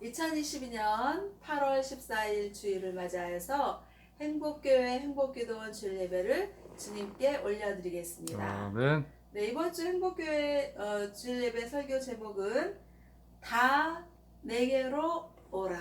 2022년 8월 14일 주일을 맞이하여서 행복교회 행복기도원 주일 예배를 주님께 올려드리겠습니다. 아멘. 네, 이번 주 행복교회 주일 예배 설교 제목은 다 내게로 오라.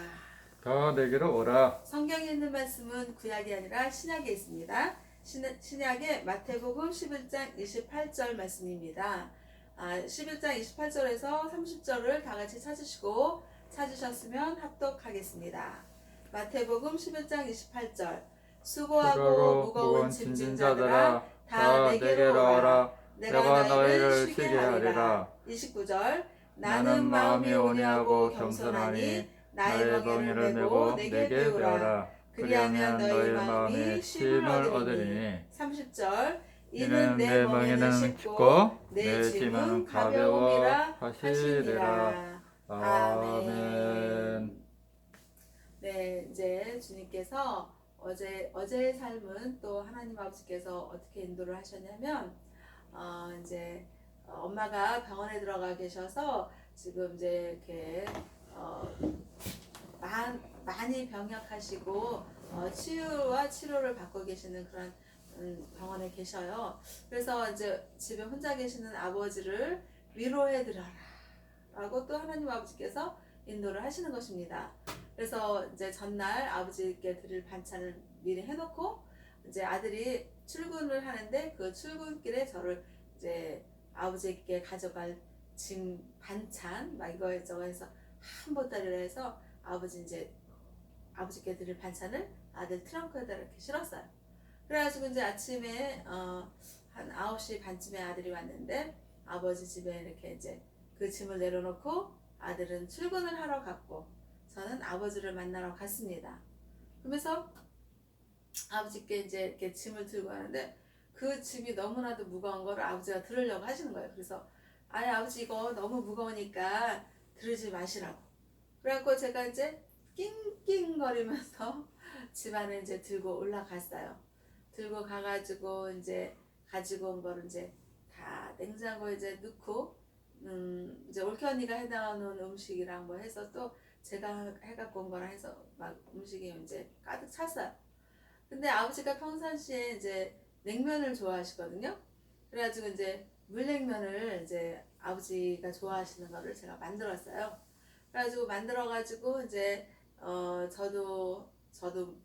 다 내게로 오라. 성경에 있는 말씀은 구약이 아니라 신약에 있습니다. 신약의 마태복음 11장 28절 말씀입니다. 11장 28절에서 30절을 다 같이 찾으시고 찾으셨으면 합독하겠습니다. 마태복음 11장 28절 수고하고 무거운 짐진자들아 다 내게로 오라. 내가 너희를 쉬게 하리라. 29절 나는 마음이 온유하고 겸손하니 나의 멍에를 메고 내게 배우라. 그리하면 너희 마음이 쉼을 얻으리니. 30절 이는 내 멍에는 쉽고 내 짐은 가벼움이라 하시니라. 아멘. 네, 이제 주님께서 어제의 삶은 또 하나님 아버지께서 어떻게 인도를 하셨냐면 이제 엄마가 병원에 들어가 계셔서 지금 이제 이렇게 많이 병약하시고 치유와 치료를 받고 계시는 그런 병원에 계셔요. 그래서 이제 집에 혼자 계시는 아버지를 위로해 드려라 라고 또 하나님 아버지께서 인도를 하시는 것입니다. 그래서 이제 전날 아버지께 드릴 반찬을 미리 해놓고 이제 아들이 출근을 하는데 그 출근길에 저를 이제 아버지께 가져갈 짐 반찬 막 이거 저거 해서 한 보따리를 해서 아버지께 드릴 반찬을 아들 트렁크에다 이렇게 실었어요. 그래가지고 이제 아침에 한 9시 반쯤에 아들이 왔는데 아버지 집에 이렇게 이제 그 짐을 내려놓고 아들은 출근을 하러 갔고 저는 아버지를 만나러 갔습니다. 그러면서 아버지께 이제 이렇게 짐을 들고 가는데 그 짐이 너무나도 무거운 거를 아버지가 들으려고 하시는 거예요. 그래서 아니 아버지 이거 너무 무거우니까 들으지 마시라고. 그래갖고 제가 이제 낑낑거리면서 집 안에 이제 들고 올라갔어요. 들고 가가지고 이제 가지고 온 거를 이제 다 냉장고에 이제 넣고 이제 올케 언니가 해다 놓은 음식이랑 뭐 해서 또 제가 해갖고 온 거랑 해서 막 음식이 이제 가득 찼어요. 근데 아버지가 평상시에 이제 냉면을 좋아하시거든요. 그래가지고 이제 물냉면을 이제 아버지가 좋아하시는 거를 제가 만들었어요. 그래가지고 만들어가지고 이제 저도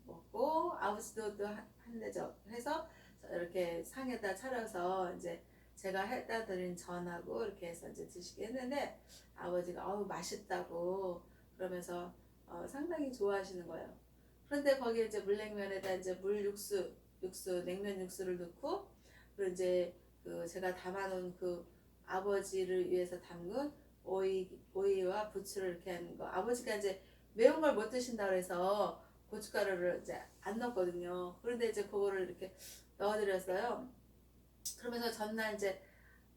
먹고 아버지도 또 한대접 해서 이렇게 상에다 차려서 이제 제가 해다 드린 전하고 이렇게 해서 이제 드시게 했는데 아버지가 맛있다고 그러면서 상당히 좋아하시는 거예요. 그런데 거기에 이제 물냉면에다 이제 냉면 육수를 넣고 그리고 이제 그 제가 담아놓은 그 아버지를 위해서 담근 오이와 부추를 이렇게 하는 거. 아버지가 이제 매운 걸 못 드신다 그래서 고춧가루를 이제 안 넣었거든요. 그런데 이제 그거를 이렇게 넣어드렸어요. 그러면서 전날 이제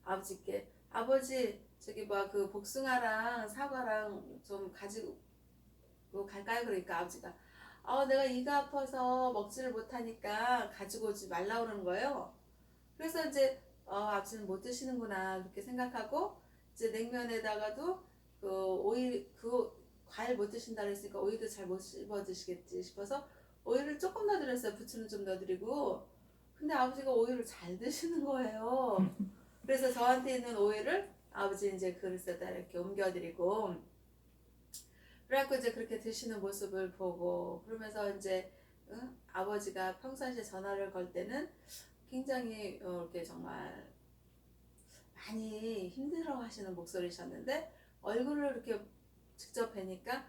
아버지께 아버지 저기 뭐 그 복숭아랑 사과랑 좀 가지고 갈까요? 그러니까 아버지가 내가 이가 아파서 먹지를 못하니까 가지고 오지 말라 그러는 거예요. 그래서 이제 아버지는 못 드시는구나 그렇게 생각하고 이제 냉면에다가도 그 과일 못 드신다 그랬으니까 오이도 잘 못 씹어 드시겠지 싶어서 오이를 조금 넣어드렸어요. 부추는 좀 넣어드리고. 근데 아버지가 오이를 잘 드시는 거예요. 그래서 저한테 있는 오이를 아버지 이제 그릇에다 이렇게 옮겨드리고 그래갖고 이제 그렇게 드시는 모습을 보고 그러면서 이제 아버지가 평상시에 전화를 걸 때는 굉장히 이렇게 정말 많이 힘들어 하시는 목소리셨는데 얼굴을 이렇게 직접 뵈니까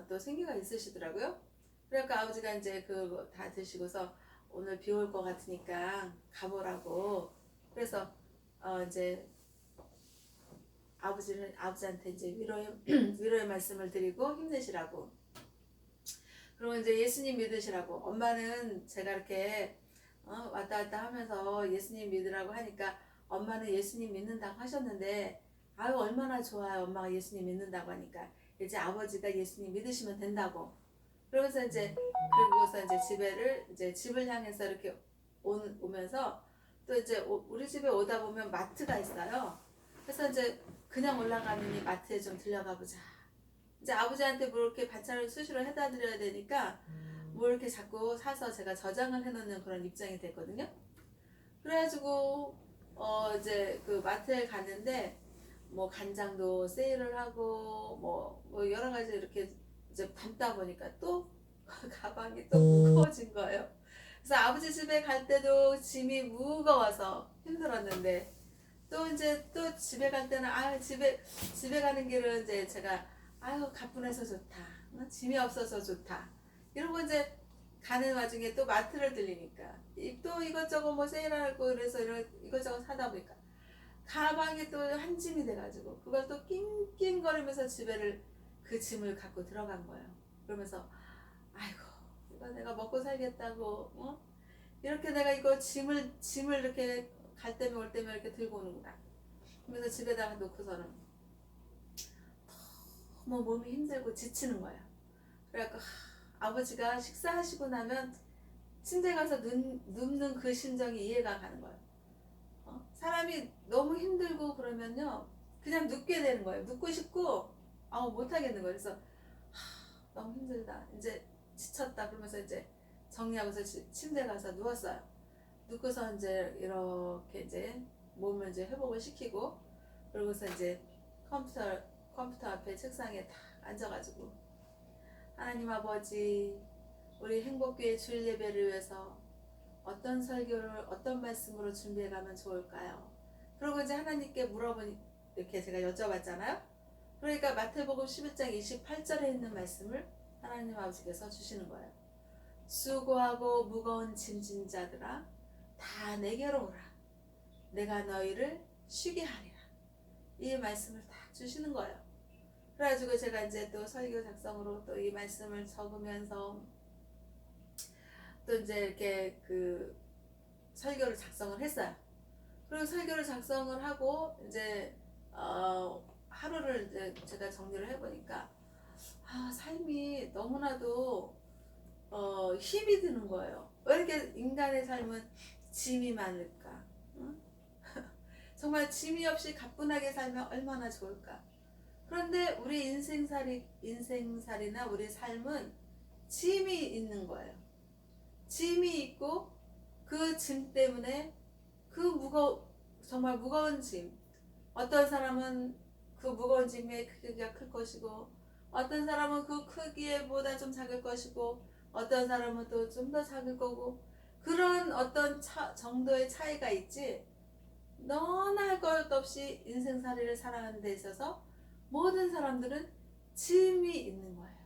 또 생기가 있으시더라고요. 그러니까 아버지가 이제 그거 다 드시고서 오늘 비 올 것 같으니까 가보라고 그래서 이제 아버지한테 이제 위로의 말씀을 드리고 힘내시라고. 그리고 이제 예수님 믿으시라고. 엄마는 제가 이렇게 왔다 갔다 하면서 예수님 믿으라고 하니까 엄마는 예수님 믿는다고 하셨는데 아유 얼마나 좋아요. 엄마가 예수님 믿는다고 하니까 이제 아버지가 예수님 믿으시면 된다고. 그러면서 이제 그리고서 이제 집을 향해서 이렇게 오면서 또 이제 우리 집에 오다 보면 마트가 있어요. 그래서 이제 그냥 올라가느니 마트에 좀 들려가 보자. 이제 아버지한테 뭐 이렇게 반찬을 수시로 해다 드려야 되니까 뭐 이렇게 자꾸 사서 제가 저장을 해놓는 그런 입장이 됐거든요. 그래가지고 이제 그 마트에 갔는데 뭐 간장도 세일을 하고 뭐 여러 가지 이렇게 이제 담다 보니까 또 가방이 또 무거워진 거예요. 그래서 아버지 집에 갈 때도 짐이 무거워서 힘들었는데 또 이제 또 집에 갈 때는 집에 가는 길은 이제 제가 아유 가뿐해서 좋다, 짐이 없어서 좋다 이러고 이제 가는 와중에 또 마트를 들리니까 또 이것저것 뭐 세일하고 그래서 이것저것 사다 보니까 가방이 또 한 짐이 돼가지고 그걸 또 낑낑거리면서 그 짐을 갖고 들어간 거예요. 그러면서 아이고 이거 내가 먹고 살겠다고 이렇게 내가 이거 짐을 이렇게 갈 때면 올 때면 이렇게 들고 오는구나. 그러면서 집에다가 놓고서는 너무 몸이 힘들고 지치는 거예요. 그래갖고 아버지가 식사하시고 나면 침대 가서 눕는 그 심정이 이해가 가는 거예요. 사람이 너무 힘들고 그러면요 그냥 눕게 되는 거예요. 눕고 싶고 못 하겠는 거예요. 그래서 너무 힘들다, 이제 지쳤다 그러면서 이제 정리하고서 침대 가서 누웠어요. 눕고서 이제 이렇게 이제 몸을 이제 회복을 시키고 그러고서 이제 컴퓨터 앞에 책상에 딱 앉아가지고 하나님 아버지, 우리 행복교회 주일 예배를 위해서 어떤 설교를 어떤 말씀으로 준비해 가면 좋을까요? 그리고 이제 하나님께 이렇게 제가 여쭤봤잖아요. 그러니까 마태복음 11장 28절에 있는 말씀을 하나님 아버지께서 주시는 거예요. 수고하고 무거운 짐진 자들아 다 내게로 오라, 내가 너희를 쉬게 하리라. 이 말씀을 다 주시는 거예요. 그래가지고 제가 이제 또 설교 작성으로 또 이 말씀을 적으면서 또 이제 이렇게 그 설교를 작성을 했어요. 그리고 설교를 작성을 하고 이제 하루를 이제 제가 정리를 해보니까 삶이 너무나도 힘이 드는 거예요. 왜 이렇게 인간의 삶은 짐이 많을까? 응? 정말 짐이 없이 가뿐하게 살면 얼마나 좋을까? 그런데 우리 인생살이나 우리 삶은 짐이 있는 거예요. 짐이 있고 그 짐 때문에 정말 무거운 짐. 어떤 사람은 그 무거운 짐의 크기가 클 것이고, 어떤 사람은 그 크기보다 좀 작을 것이고, 어떤 사람은 또 좀 더 작을 거고, 그런 어떤 정도의 차이가 있지. 너나 할 것 없이 인생살이를 살아가는 데 있어서 모든 사람들은 짐이 있는 거예요.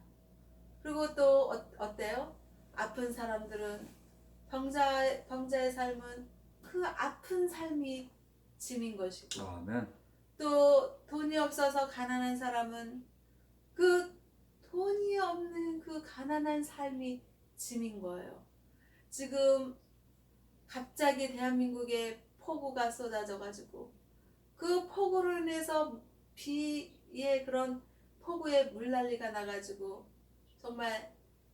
그리고 또 어때요? 아픈 사람들은 병자의 삶은 그 아픈 삶이 짐인 것이고, 아멘. 또 돈이 없어서 가난한 사람은 그 돈이 없는 그 가난한 삶이 짐인 거예요. 지금 갑자기 대한민국에 폭우가 쏟아져 가지고 그 폭우로 인해서 비의 그런 폭우에 물난리가 나가지고 정말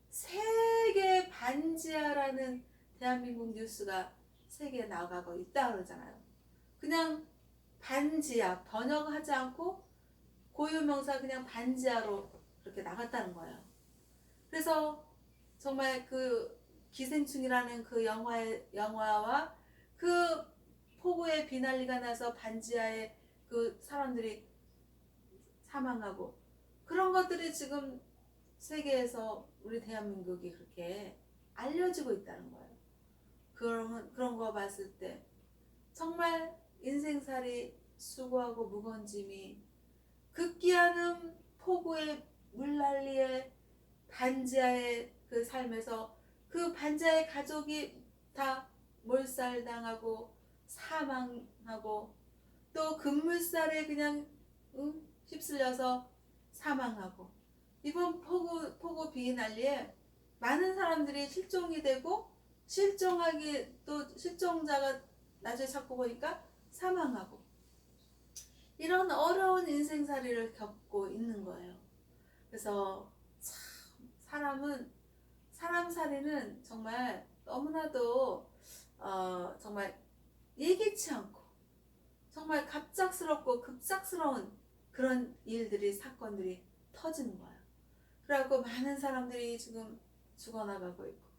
세계 반지하라는 대한민국 뉴스가 세계에 나가고 있다 그러잖아요. 그냥 반지하 번역하지 않고 고유명사 그냥 반지하로 그렇게 나갔다는 거예요. 그래서 정말 그 기생충이라는 그 영화와 그 폭우에 비난리가 나서 반지하에 그 사람들이 사망하고 그런 것들이 지금 세계에서 우리 대한민국이 그렇게 알려지고 있다는 거예요. 그런 거 봤을 때 정말 인생살이 수고하고 무거운 짐이 극기하는 폭우의 물난리에 반지하의 그 삶에서 그 반지하의 가족이 다 몰살당하고 사망하고 또 급물살에 그냥 휩쓸려서 사망하고 이번 폭우 비난리에 많은 사람들이 실종이 되고 또 실종자가 나중에 찾고 보니까 사망하고 이런 어려운 인생살이를 겪고 있는 거예요. 그래서 참 사람살이는 정말 너무나도 정말 예기치 않고 정말 갑작스럽고 급작스러운 그런 사건들이 터지는 거야. 그래갖고 많은 사람들이 지금 죽어나가고 있고,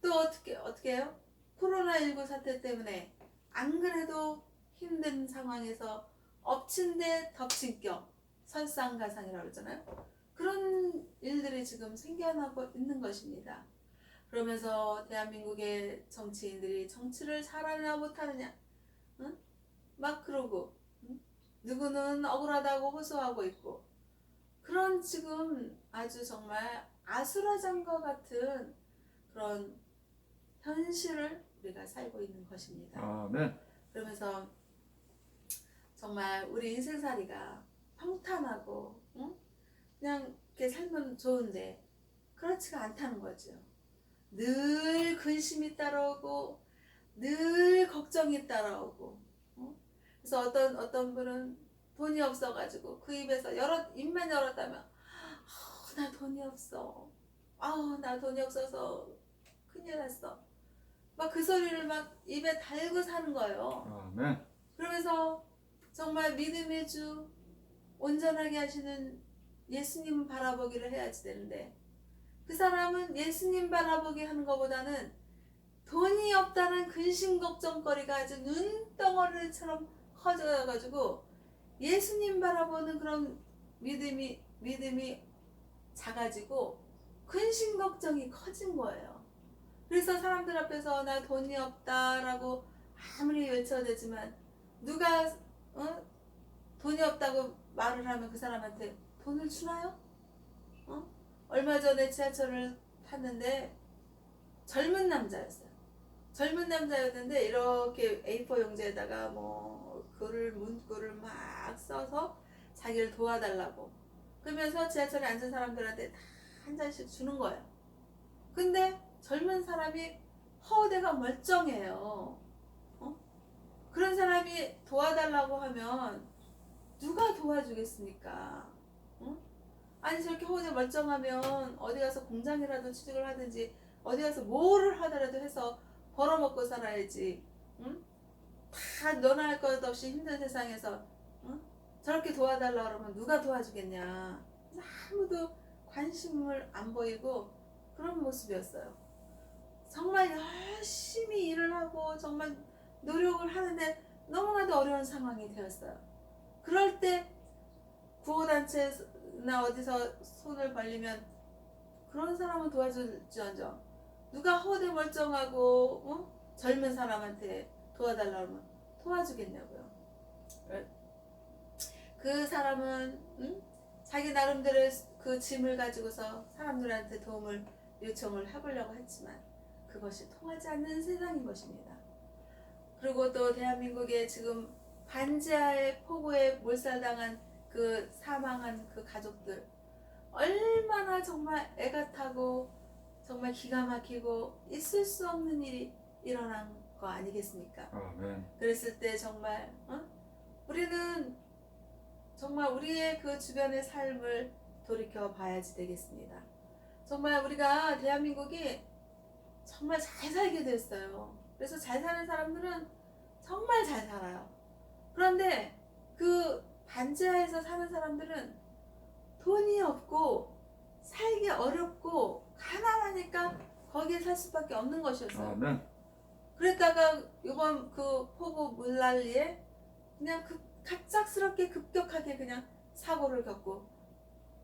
또 어떻게 해요? 코로나19 사태 때문에 안 그래도 힘든 상황에서 엎친 데 덮친 격, 설상가상이라고 그러잖아요. 그런 일들이 지금 생겨나고 있는 것입니다. 그러면서 대한민국의 정치인들이 정치를 잘하느냐 못하느냐, 응? 막 그러고, 응? 누구는 억울하다고 호소하고 있고, 그런 지금 아주 정말 아수라장과 같은 그런 현실을 우리가 살고 있는 것입니다. 아멘. 그러면서 정말 우리 인생살이가 평탄하고, 응? 그냥 이렇게 살면 좋은데 그렇지가 않다는 거죠. 늘 근심이 따라오고, 늘 걱정이 따라오고, 응? 그래서 어떤 분은 돈이 없어가지고 그 입에서 입만 열었다면, 나 돈이 없어. 나 돈이 없어서 큰일 났어. 막 그 소리를 막 입에 달고 사는 거예요. 아멘. 그러면서 정말 믿음의 주, 온전하게 하시는 예수님을 바라보기를 해야지 되는데, 그 사람은 예수님 바라보기 하는 것보다는 돈이 없다는 근심 걱정거리가 아주 눈덩어리처럼 커져가지고 예수님 바라보는 그런 믿음이 작아지고 근심 걱정이 커진 거예요. 그래서 사람들 앞에서 나 돈이 없다라고 아무리 외쳐대지만, 누가 돈이 없다고 말을 하면 그 사람한테 돈을 주나요? 얼마 전에 지하철을 탔는데 젊은 남자였어요. 젊은 남자였는데 이렇게 A4 용지에다가 뭐 문구를 막 써서 자기를 도와달라고, 그러면서 지하철에 앉은 사람들한테 다 한 잔씩 주는 거예요. 근데 젊은 사람이 허우대가 멀쩡해요. 그런 사람이 도와달라고 하면 누가 도와주겠습니까? 아니 저렇게 허우대 멀쩡하면 어디 가서 공장이라도 취직을 하든지 어디 가서 뭐를 하더라도 해서 벌어먹고 살아야지. 응? 다 너나 할 것 없이 힘든 세상에서, 응? 저렇게 도와달라고 그러면 누가 도와주겠냐. 아무도 관심을 안 보이고 그런 모습이었어요. 정말 열심히 일을 하고 정말 노력을 하는데 너무나도 어려운 상황이 되었어요. 그럴 때 구호단체나 어디서 손을 벌리면 그런 사람은 도와줄지언정, 누가 허대 멀쩡하고 젊은 사람한테 도와달라고 하면 도와주겠냐고요. 그 사람은 자기 나름대로의 그 짐을 가지고서 사람들한테 도움을 요청을 해보려고 했지만 그것이 통하지 않는 세상인 것입니다. 그리고 또 대한민국에 지금 반지하의 폭우에 몰살당한 그 사망한 그 가족들, 얼마나 정말 애가 타고 정말 기가 막히고 있을 수 없는 일이 일어난 거 아니겠습니까? 아멘. 그랬을 때 정말 우리는 정말 우리의 그 주변의 삶을 돌이켜 봐야지 되겠습니다. 정말 우리가 대한민국이 정말 잘 살게 됐어요. 그래서 잘 사는 사람들은 정말 잘 살아요. 그런데 그 반지하에서 사는 사람들은 돈이 없고 살기 어렵고 가난하니까 거기에 살 수밖에 없는 것이었어요. 아멘. 그랬다가 이번 그 폭우 물난리에 그냥 갑작스럽게 급격하게 그냥 사고를 겪고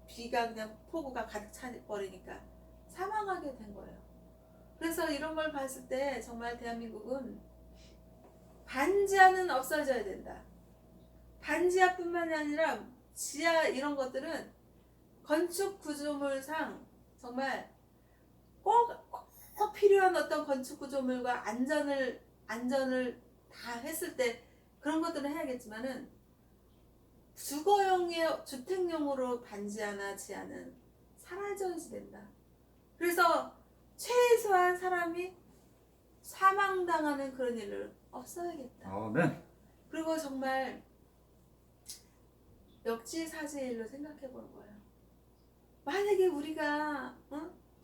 비가 그냥 폭우가 가득 차버리니까 사망하게 된 거예요. 그래서 이런 걸 봤을 때 정말 대한민국은 반지하는 없어져야 된다. 반지하뿐만이 아니라 지하 이런 것들은 건축 구조물상 정말 꼭 필요한 어떤 건축 구조물과 안전을 다 했을 때 그런 것들은 해야겠지만은 주거용의 주택용으로 반지하나 지하는 사라져야 된다. 그래서 최소한 사람이 사망당하는 그런 일을 없어야겠다. 아멘. 그리고 정말 역지사지일로 생각해 보는 거예요. 만약에 우리가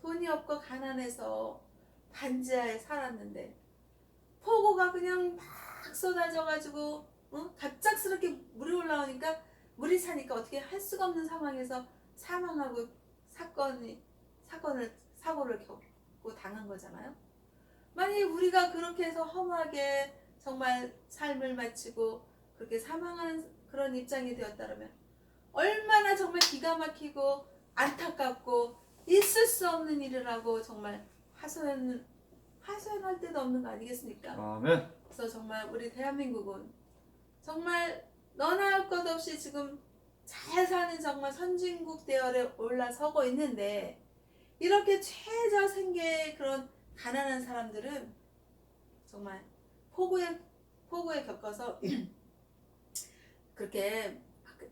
돈이 없고 가난해서 반지하에 살았는데 폭우가 그냥 막 쏟아져가지고 갑작스럽게 물이 올라오니까 물이 차니까 어떻게 할 수가 없는 상황에서 사망하고 사고를 겪고 당한 거잖아요. 만약에 우리가 그렇게 해서 허무하게 정말 삶을 마치고 그렇게 사망하는 그런 입장이 되었다면 얼마나 정말 기가 막히고 안타깝고 있을 수 없는 일이라고 정말 하소연할 데도 없는 거 아니겠습니까? 아멘. 그래서 정말 우리 대한민국은 정말 너나 할 것 없이 지금 잘 사는 정말 선진국 대열에 올라서고 있는데 이렇게 최저 생계의 그런 가난한 사람들은 정말 폭우에 겪어서 그렇게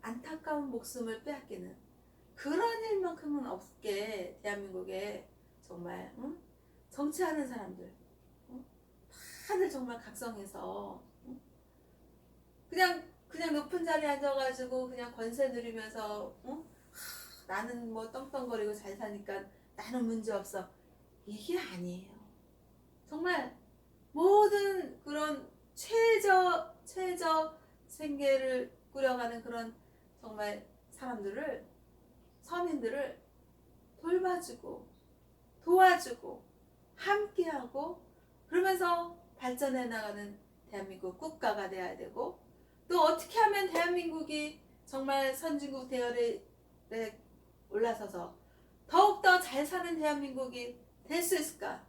안타까운 목숨을 빼앗기는 그런 일만큼은 없게 대한민국에 정말 정치하는 사람들 다들 정말 각성해서 그냥 높은 자리에 앉아가지고 그냥 권세 누리면서 나는 뭐 떵떵거리고 잘 사니까 나는 문제 없어 이게 아니에요. 정말 모든 그런 최저 생계를 꾸려가는 그런 정말 서민들을 돌봐주고 도와주고 함께하고 그러면서 발전해 나가는 대한민국 국가가 돼야 되고 또 어떻게 하면 대한민국이 정말 선진국 대열에 올라서서 더욱더 잘 사는 대한민국이 될 수 있을까?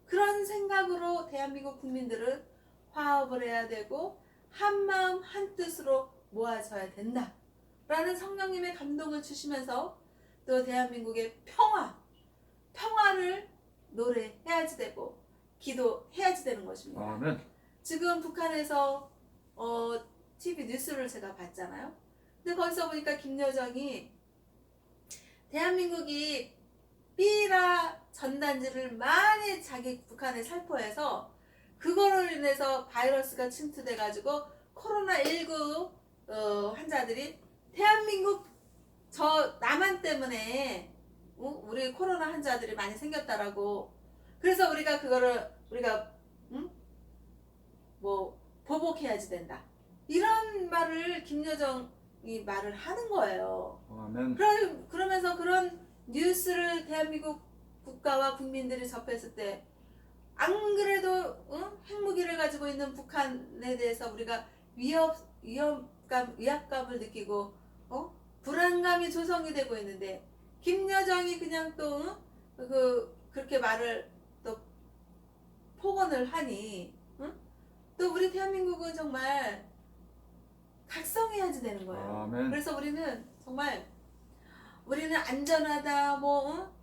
그런 생각으로 대한민국 국민들은 화합을 해야 되고 한마음 한뜻으로 모아져야 된다 라는 성령님의 감동을 주시면서 또 대한민국의 평화를 노래해야지 되고 기도해야지 되는 것입니다. 아멘. 지금 북한에서 TV 뉴스를 제가 봤잖아요. 근데 거기서 보니까 김여정이 대한민국이 삐라 전단지를 많이 자기 북한에 살포해서 그거로 인해서 바이러스가 침투돼 가지고 코로나19 환자들이 대한민국 저 남한 때문에 우리 코로나 환자들이 많이 생겼다라고 그래서 우리가 뭐 보복해야지 된다 이런 말을 김여정이 말을 하는 거예요. 아멘. 그러면서 그런 뉴스를 대한민국 국가와 국민들이 접했을 때 안 그래도 핵무기를 가지고 있는 북한에 대해서 우리가 위압감을 느끼고 불안감이 조성이 되고 있는데 김여정이 그냥 또 그렇게 말을 또 폭언을 하니 또 우리 대한민국은 정말 각성해야지 되는 거예요. 아멘. 그래서 우리는 안전하다,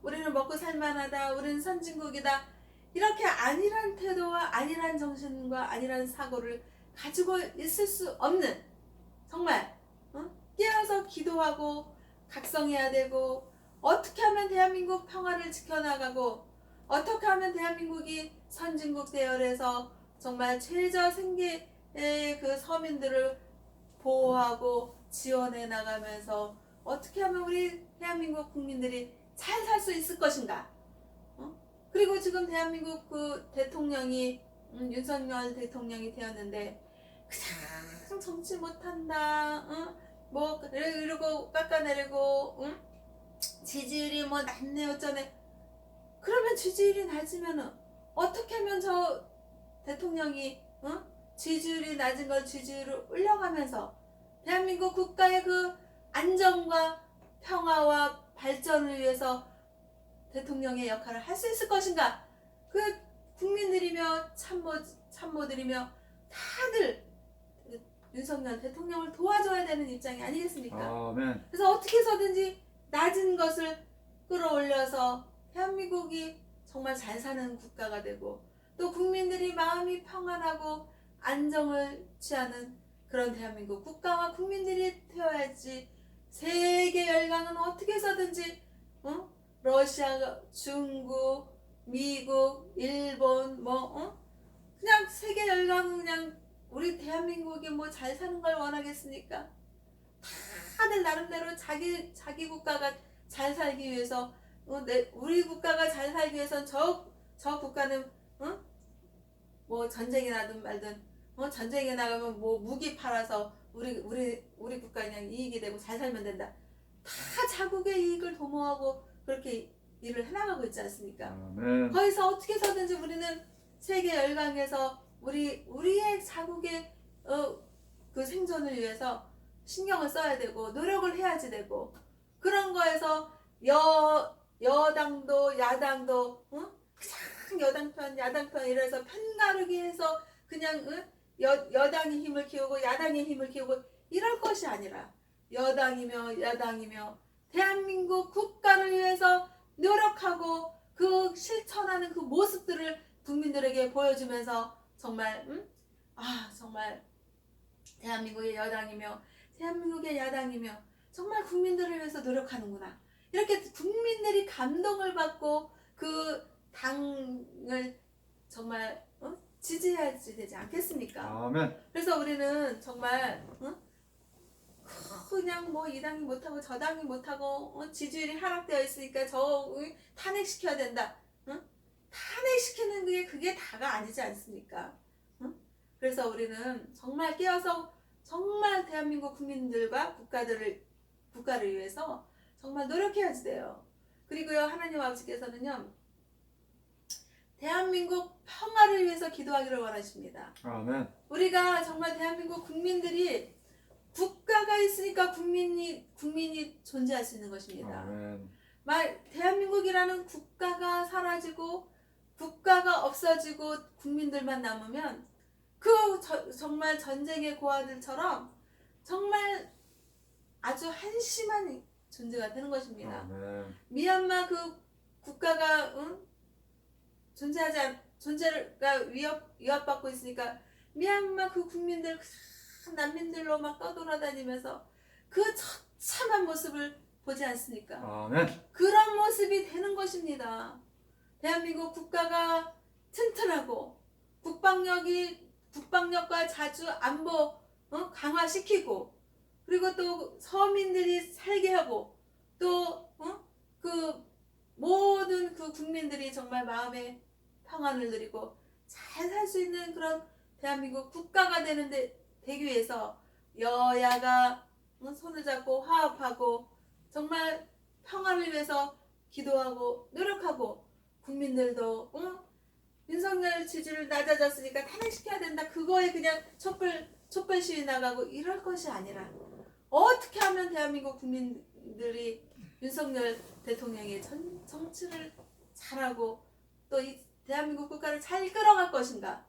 우리는 먹고 살만하다, 우리는 선진국이다. 이렇게 안일한 태도와 안일한 정신과 안일한 사고를 가지고 있을 수 없는 정말 깨어서 기도하고 각성해야 되고 어떻게 하면 대한민국 평화를 지켜나가고 어떻게 하면 대한민국이 선진국 대열에서 정말 최저 생계의 그 서민들을 보호하고 지원해 나가면서 어떻게 하면 우리 대한민국 국민들이 잘 살 수 있을 것인가? 그리고 지금 대한민국 그 대통령이 윤석열 대통령이 되었는데 그냥 정치 못한다, 뭐 이러고 깎아내리고, 지지율이 뭐 낮네 어쩌네. 그러면 지지율이 낮으면은 어떻게 하면 저 대통령이 지지율이 낮은 걸 지지율을 올려가면서 대한민국 국가의 그 안정과 평화와 발전을 위해서 대통령의 역할을 할 수 있을 것인가? 그 국민들이며 참모들이며 다들 윤석열 대통령을 도와줘야 되는 입장이 아니겠습니까? 아멘. 그래서 어떻게 해서든지 낮은 것을 끌어올려서 대한민국이 정말 잘 사는 국가가 되고 또 국민들이 마음이 평안하고 안정을 취하는 그런 대한민국 국가와 국민들이 되어야지. 세계 열강은 어떻게 해서든지 러시아, 중국, 미국, 일본 그냥 세계 열강은 그냥 우리 대한민국이 뭐 잘 사는 걸 원하겠습니까? 다들 나름대로 자기 국가가 잘 살기 위해서 우리 국가가 잘 살기 위해선 저 국가는 뭐 전쟁이 나든 말든 전쟁에 나가면 뭐 무기 팔아서 우리 국가 그냥 이익이 되고 잘 살면 된다. 다 자국의 이익을 도모하고 그렇게 일을 해나가고 있지 않습니까? 아멘. 거기서 어떻게 해서든지 우리는 세계 열강에서 우리의 자국의 그 생존을 위해서 신경을 써야 되고 노력을 해야지 되고, 그런 거에서 여당도 야당도 그냥 여당편 야당편 이래서 편가르기 해서 그냥 여당이 힘을 키우고 야당이 힘을 키우고 이럴 것이 아니라, 여당이며 야당이며 대한민국 국가를 위해서 노력하고 그 실천하는 그 모습들을 국민들에게 보여주면서 정말 정말 대한민국의 여당이며 대한민국의 야당이며 정말 국민들을 위해서 노력하는구나, 이렇게 국민들이 감동을 받고 그 당을 정말 지지해야지 되지 않겠습니까? 아멘. 그래서 우리는 정말 그냥 뭐 이 당이 못하고 저 당이 못하고 지지율이 하락되어 있으니까 저 탄핵시켜야 된다. 탄핵시키는 그게 다가 아니지 않습니까? 그래서 우리는 정말 깨어서 정말 대한민국 국민들과 국가를 위해서 정말 노력해야지 돼요. 그리고요, 하나님 아버지께서는요, 대한민국 평화를 위해서 기도하기를 원하십니다. 아멘. 우리가 정말 대한민국 국민들이 국가가 있으니까 국민이 존재할 수 있는 것입니다. 아멘. 대한민국이라는 국가가 사라지고 국가가 없어지고 국민들만 남으면 정말 전쟁의 고아들처럼 정말 아주 한심한 존재가 되는 것입니다. 아멘. 미얀마 그 국가가 존재가 위협받고 있으니까 미얀마 그 국민들 난민들로 막 떠돌아다니면서 그 처참한 모습을 보지 않습니까? 아멘. 그런 모습이 되는 것입니다. 대한민국 국가가 튼튼하고 국방력과 자주 안보 강화시키고, 그리고 또 서민들이 살게 하고, 또 그 모든 그 국민들이 정말 마음의 평안을 누리고 잘 살 수 있는 그런 대한민국 국가가 되기 위해서 여야가 손을 잡고 화합하고 정말 평화를 위해서 기도하고 노력하고, 국민들도 윤석열 지지율 낮아졌으니까 탄핵시켜야 된다, 그거에 그냥 촛불 시위 나가고 이럴 것이 아니라, 어떻게 하면 대한민국 국민들이 윤석열 대통령의 정치를 잘하고 또 이 대한민국 국가를 잘 이끌어갈 것인가,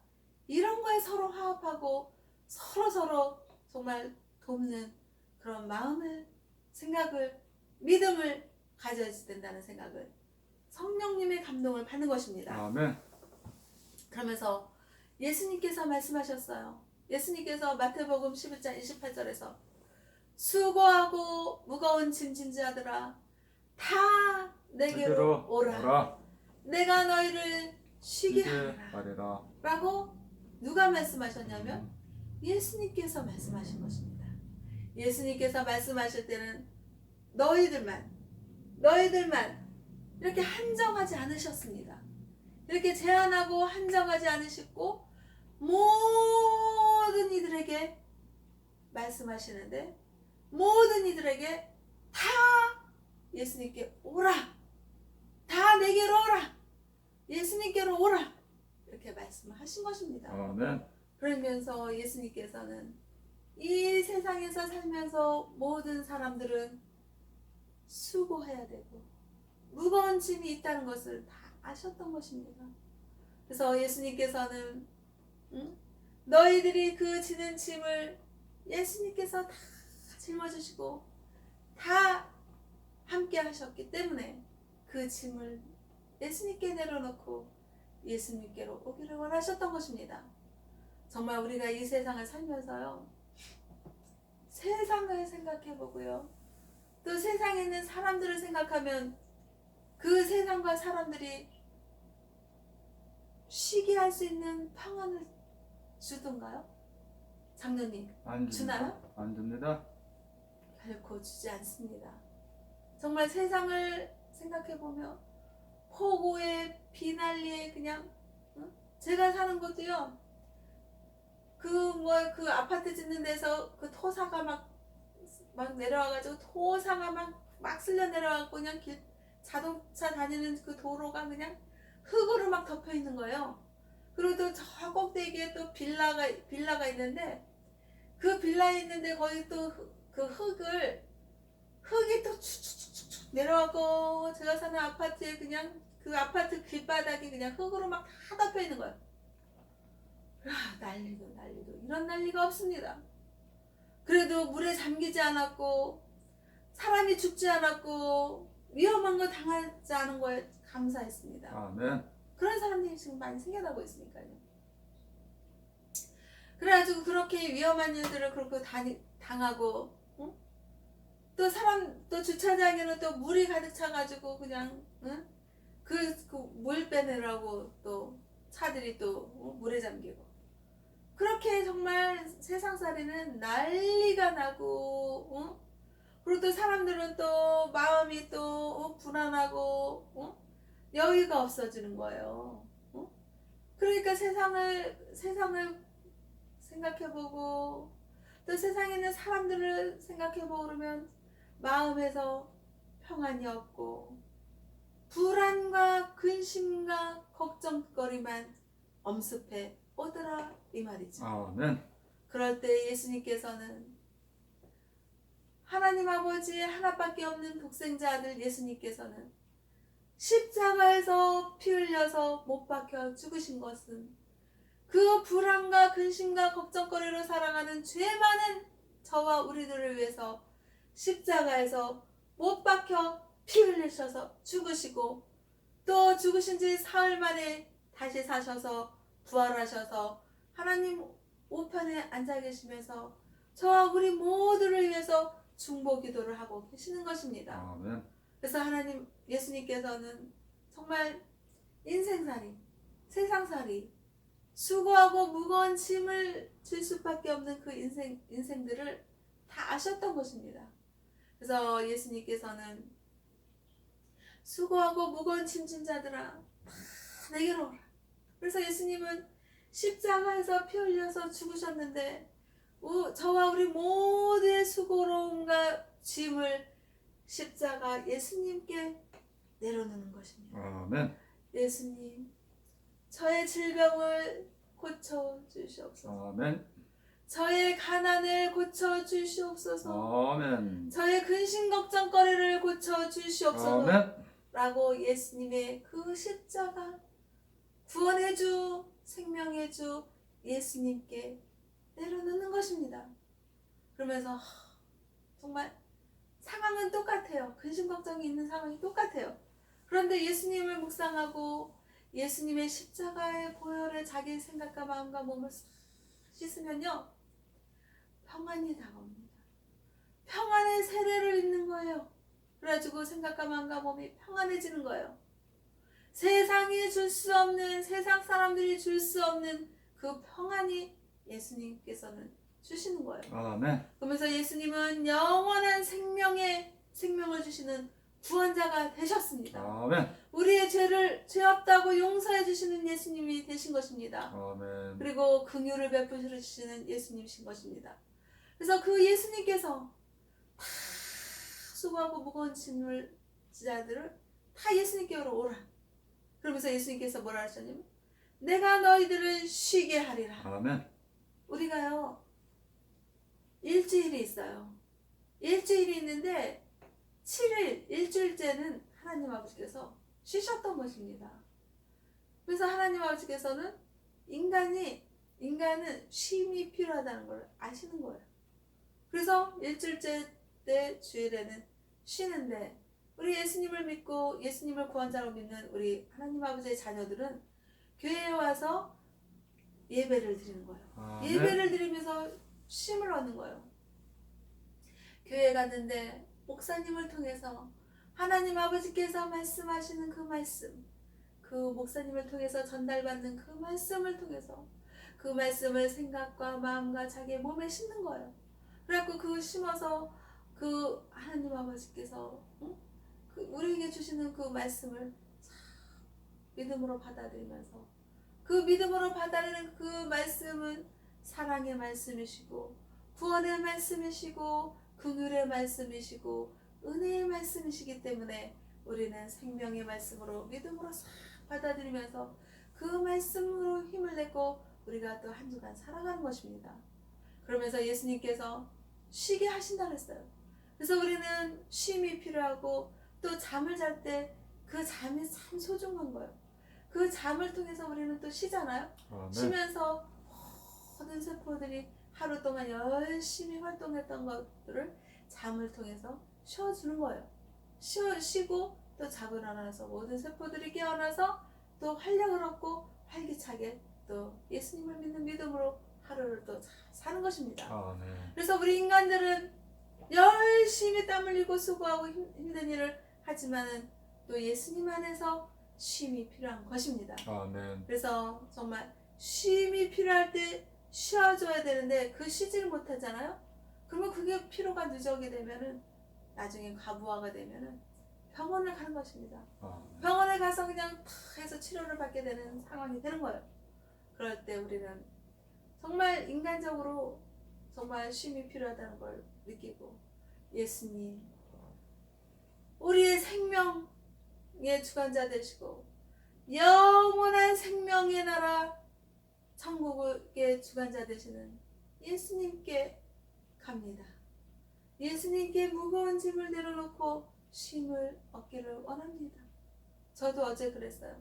이런 거에 서로 화합하고 서로 정말 돕는 그런 마음을, 생각을, 믿음을 가져야 된다는 생각을, 성령님의 감동을 받는 것입니다. 아멘. 그러면서 예수님께서 말씀하셨어요. 예수님께서 마태복음 11장 28절에서 수고하고 무거운 짐진 자들아 다 내게로 오라. 내가 너희를 쉬게 하리라. 라고 누가 말씀하셨냐면 예수님께서 말씀하신 것입니다. 예수님께서 말씀하실 때는 너희들만 이렇게 한정하지 않으셨습니다. 이렇게 제한하고 한정하지 않으시고 모든 이들에게 말씀하시는데, 모든 이들에게 다 예수님께 오라, 다 내게로 오라, 예수님께로 오라, 이렇게 말씀하신 것입니다. 아멘. 그러면서 예수님께서는 이 세상에서 살면서 모든 사람들은 수고해야 되고 무거운 짐이 있다는 것을 다 아셨던 것입니다. 그래서 예수님께서는 너희들이 그 지는 짐을 예수님께서 다 짊어지시고 다 함께 하셨기 때문에 그 짐을 예수님께 내려놓고 예수님께로 오기를 원하셨던 것입니다. 정말 우리가 이 세상을 살면서요, 세상을 생각해보고요, 또 세상에 있는 사람들을 생각하면 그 세상과 사람들이 쉬게 할 수 있는 평안을 주던가요? 장로님, 안 주나요? 줍니다. 안 줍니다. 결코 주지 않습니다. 정말 세상을 생각해보면 폭우에 비난리에 그냥 제가 사는 곳도요, 그 아파트 짓는 데서 그 토사가 막 내려와가지고 토사가 막 막 쓸려 내려가고 그냥 자동차 다니는 그 도로가 그냥 흙으로 막 덮여 있는 거예요. 그리고 또 저 꼭대기에 또 빌라가 있는데 그 빌라에 있는데 거기 또 그 흙이 또 축축축축 내려가고 제가 사는 아파트에 그냥 그 아파트 길바닥이 그냥 흙으로 막 다 덮여 있는 거예요. 난리도 이런 난리가 없습니다. 그래도 물에 잠기지 않았고 사람이 죽지 않았고 위험한 거 당하지 않은 거에 감사했습니다. 아멘. 그런 사람들이 지금 많이 생겨나고 있으니까요. 그래가지고 그렇게 위험한 일들을 그렇게 당하고, 응? 또 주차장에는 또 물이 가득 차가지고 그냥, 응? 물 빼내라고 또 차들이 또 물에 잠기고. 그렇게 정말 세상살이는 난리가 나고, 응? 그리고 또 사람들은 또 마음이 또 불안하고, 응? 여유가 없어지는 거예요. 응? 그러니까 세상을 생각해보고 또 세상에 있는 사람들을 생각해보고 그러면 마음에서 평안이 없고 불안과 근심과 걱정거리만 엄습해 오더라 이 말이죠. 아멘. 그럴 때 예수님께서는 하나님 아버지 하나밖에 없는 독생자 아들 예수님께서는 십자가에서 피 흘려서 못 박혀 죽으신 것은 그 불안과 근심과 걱정거리로 살아가는 죄 많은 저와 우리들을 위해서 십자가에서 못 박혀 피 흘리셔서 죽으시고 또 죽으신 지 사흘 만에 다시 사셔서 부활하셔서 하나님 우편에 앉아 계시면서 저와 우리 모두를 위해서 중보 기도를 하고 계시는 것입니다. 아멘. 그래서 하나님 예수님께서는 정말 인생살이 세상살이 수고하고 무거운 짐을 질 수밖에 없는 그 인생들을 다 아셨던 것입니다. 그래서 예수님께서는 수고하고 무거운 짐진 자들아 다 내게로 오라. 그래서 예수님은 십자가에서 피 흘려서 죽으셨는데 저와 우리 모두의 수고로움과 짐을 십자가 예수님께 내려놓는 것입니다. 아멘. 예수님 저의 질병을 고쳐주시옵소서. 아멘. 저의 가난을 고쳐주시옵소서. 아멘. 저의 근심 걱정거리를 고쳐주시옵소서. 아멘. 라고 예수님의 그 십자가 구원의 주 생명의 주 예수님께 내려놓는 것입니다. 그러면서 정말 상황은 똑같아요. 근심 걱정이 있는 상황이 똑같아요. 그런데 예수님을 묵상하고 예수님의 십자가의 보혈에 자기 생각과 마음과 몸을 씻으면요 평안이 다가옵니다. 평안의 세례를 잇는 거예요. 그래가지고 생각과 마음과 몸이 평안해지는 거예요. 세상이 줄 수 없는 세상 사람들이 줄 수 없는 그 평안이 예수님께서는 주시는 거예요. 아멘. 그러면서 예수님은 영원한 생명을 주시는 구원자가 되셨습니다. 아멘. 우리의 죄 없다고 용서해 주시는 예수님이 되신 것입니다. 아멘. 그리고 긍휼을 베푸시는 예수님이신 것입니다. 그래서 그 예수님께서 다 수고하고 무거운 짐을 자들을 다 예수님께로 오라. 그러면서 예수님께서 뭐라 하셨냐면 내가 너희들을 쉬게 하리라. 아멘. 우리가요 일주일이 있어요. 일주일이 있는데 7일 일주일째는 하나님 아버지께서 쉬셨던 것입니다. 그래서 하나님 아버지께서는 인간은 쉼이 필요하다는 걸 아시는 거예요. 그래서 일주일째 때 주일에는 쉬는데 우리 예수님을 믿고 예수님을 구원자로 믿는 우리 하나님 아버지의 자녀들은 교회에 와서 예배를 드리는 거예요. 아멘. 예배를 드리면서 쉼을 얻는 거예요. 교회 갔는데 목사님을 통해서 하나님 아버지께서 말씀하시는 그 말씀, 그 목사님을 통해서 전달받는 그 말씀을 통해서 그 말씀을 생각과 마음과 자기의 몸에 심는 거예요. 그래갖고 그 심어서 그 하나님 아버지께서 그 우리에게 주시는 그 말씀을 믿음으로 받아들이면서 그 믿음으로 받아들이는 그 말씀은 사랑의 말씀이시고 구원의 말씀이시고 긍휼의 말씀이시고 은혜의 말씀이시기 때문에 우리는 생명의 말씀으로 믿음으로 싹 받아들이면서 그 말씀으로 힘을 내고 우리가 또 한 주간 살아가는 것입니다. 그러면서 예수님께서 쉬게 하신다고 했어요. 그래서 우리는 쉼이 필요하고 또 잠을 잘 때 그 잠이 참 소중한 거예요. 그 잠을 통해서 우리는 또 쉬잖아요. 아멘. 쉬면서 모든 세포들이 하루 동안 열심히 활동했던 것들을 잠을 통해서 쉬어주는 거예요. 쉬고 또 자고 일어나서 모든 세포들이 깨어나서 또 활력을 얻고 활기차게 또 예수님을 믿는 믿음으로 하루를 또 사는 것입니다. 아멘. 그래서 우리 인간들은 열심히 땀 흘리고 수고하고 힘든 일을 하지만은 또 예수님 안에서 쉼이 필요한 것입니다. 아멘. 그래서 정말 쉼이 필요할 때 쉬어줘야 되는데 그 쉬지를 못하잖아요. 그러면 그게 피로가 누적이 되면은 나중에 과부하가 되면은 병원을 가는 것입니다. 아멘. 병원에 가서 그냥 탁 해서 치료를 받게 되는 상황이 되는 거예요. 그럴 때 우리는 정말 인간적으로 정말 쉼이 필요하다는 걸 느끼고 예수님 우리의 생명의 주관자 되시고 영원한 생명의 나라 천국의 주관자 되시는 예수님께 갑니다. 예수님께 무거운 짐을 내려놓고 쉼을 얻기를 원합니다. 저도 어제 그랬어요.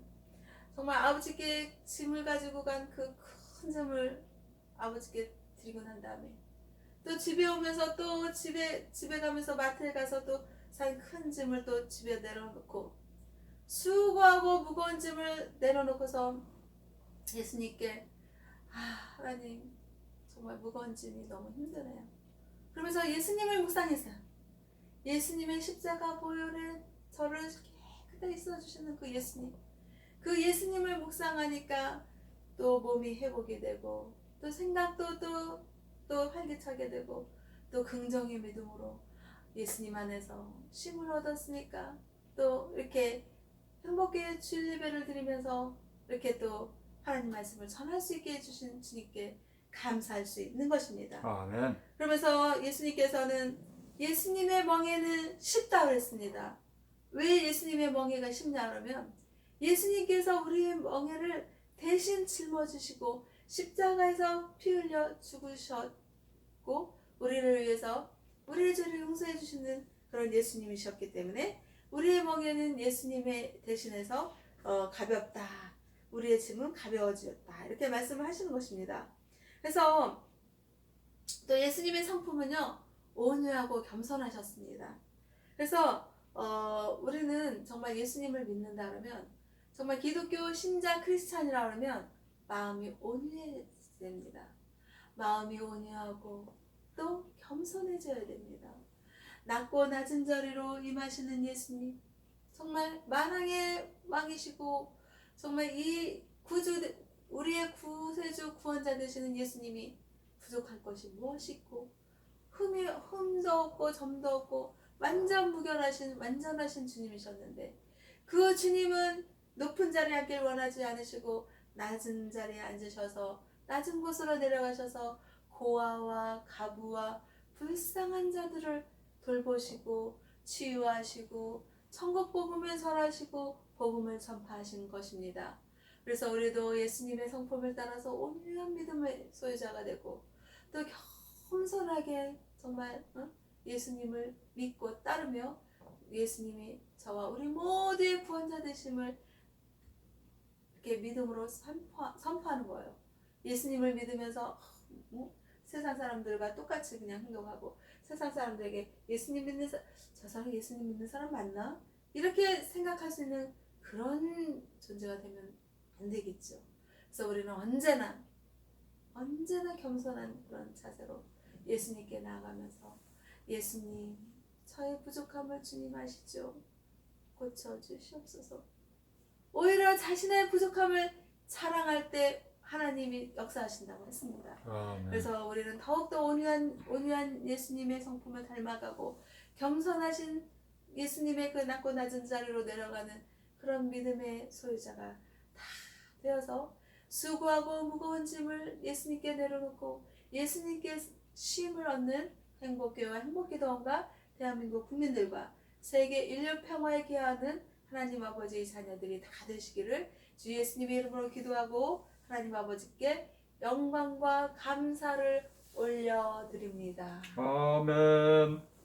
정말 아버지께 짐을 가지고 간 그 큰 짐을 아버지께 드리고 난 다음에 또 집에 오면서 또 집에 가면서 마트에 가서 또 산 큰 짐을 또 집에 내려놓고 수고하고 무거운 짐을 내려놓고서 예수님께 하나님 정말 무거운 짐이 너무 힘드네요. 그러면서 예수님을 묵상했어요. 예수님의 십자가 보혈에 저를 깨끗하게 씻어주시는 그 예수님, 그 예수님을 묵상하니까 또 몸이 회복이 되고 또 생각도 또 활기차게 되고 또 긍정의 믿음으로 예수님 안에서 쉼을 얻었으니까 또 이렇게 행복의 주일 예배를 드리면서 이렇게 또 하나님 말씀을 전할 수 있게 해주신 주님께 감사할 수 있는 것입니다. 아멘. 그러면서 예수님께서는 예수님의 멍에는 쉽다고 했습니다. 왜 예수님의 멍에가 쉽냐 그러면 예수님께서 우리의 멍에를 대신 짊어지시고 십자가에서 피 흘려 죽으셨고 우리를 위해서 우리의 죄를 용서해 주시는 그런 예수님이셨기 때문에 우리의 멍에는 예수님의 대신해서 가볍다. 우리의 짐은 가벼워지었다. 이렇게 말씀을 하시는 것입니다. 그래서 또 예수님의 성품은요 온유하고 겸손하셨습니다. 그래서 우리는 정말 예수님을 믿는다 그러면 정말 기독교 신자 크리스찬이라 그러면 마음이 온유해야 됩니다. 마음이 온유하고 또 겸손해져야 됩니다. 낮고 낮은 자리로 임하시는 예수님, 정말 만왕의 왕이시고 정말 이 우리의 구세주 구원자 되시는 예수님이 부족할 것이 무엇이 있고 흠도 없고 점도 없고 완전하신 주님이셨는데 그 주님은 높은 자리에 앉길 원하지 않으시고 낮은 자리에 앉으셔서 낮은 곳으로 내려가셔서 고아와 가부와 불쌍한 자들을 돌보시고 치유하시고 천국 복음을 전하시고 복음을 전파하신 것입니다. 그래서 우리도 예수님의 성품을 따라서 온유한 믿음의 소유자가 되고 또 겸손하게 정말 예수님을 믿고 따르며 예수님이 저와 우리 모두의 구원자 되심을 이렇게 믿음으로 선포하는 거예요. 예수님을 믿으면서 세상 사람들과 똑같이 그냥 행동하고 세상 사람들에게 저 사람 예수님 믿는 사람 맞나? 이렇게 생각할 수 있는 그런 존재가 되면 안 되겠죠. 그래서 우리는 언제나 겸손한 그런 자세로 예수님께 나아가면서 예수님 저의 부족함을 주님 아시죠? 고쳐주시옵소서. 오히려 자신의 부족함을 자랑할 때 하나님이 역사하신다고 했습니다. 아멘. 그래서 우리는 더욱더 온유한 예수님의 성품을 닮아가고 겸손하신 예수님의 그 낮고 낮은 자리로 내려가는 그런 믿음의 소유자가 다 되어서 수고하고 무거운 짐을 예수님께 내려놓고 예수님께 쉼을 얻는 행복교회와 행복기도원과 대한민국 국민들과 세계 인류 평화에 기여하는 하나님 아버지의 자녀들이 다 되시기를 주 예수님의 이름으로 기도하고 하나님 아버지께 영광과 감사를 올려드립니다. 아멘.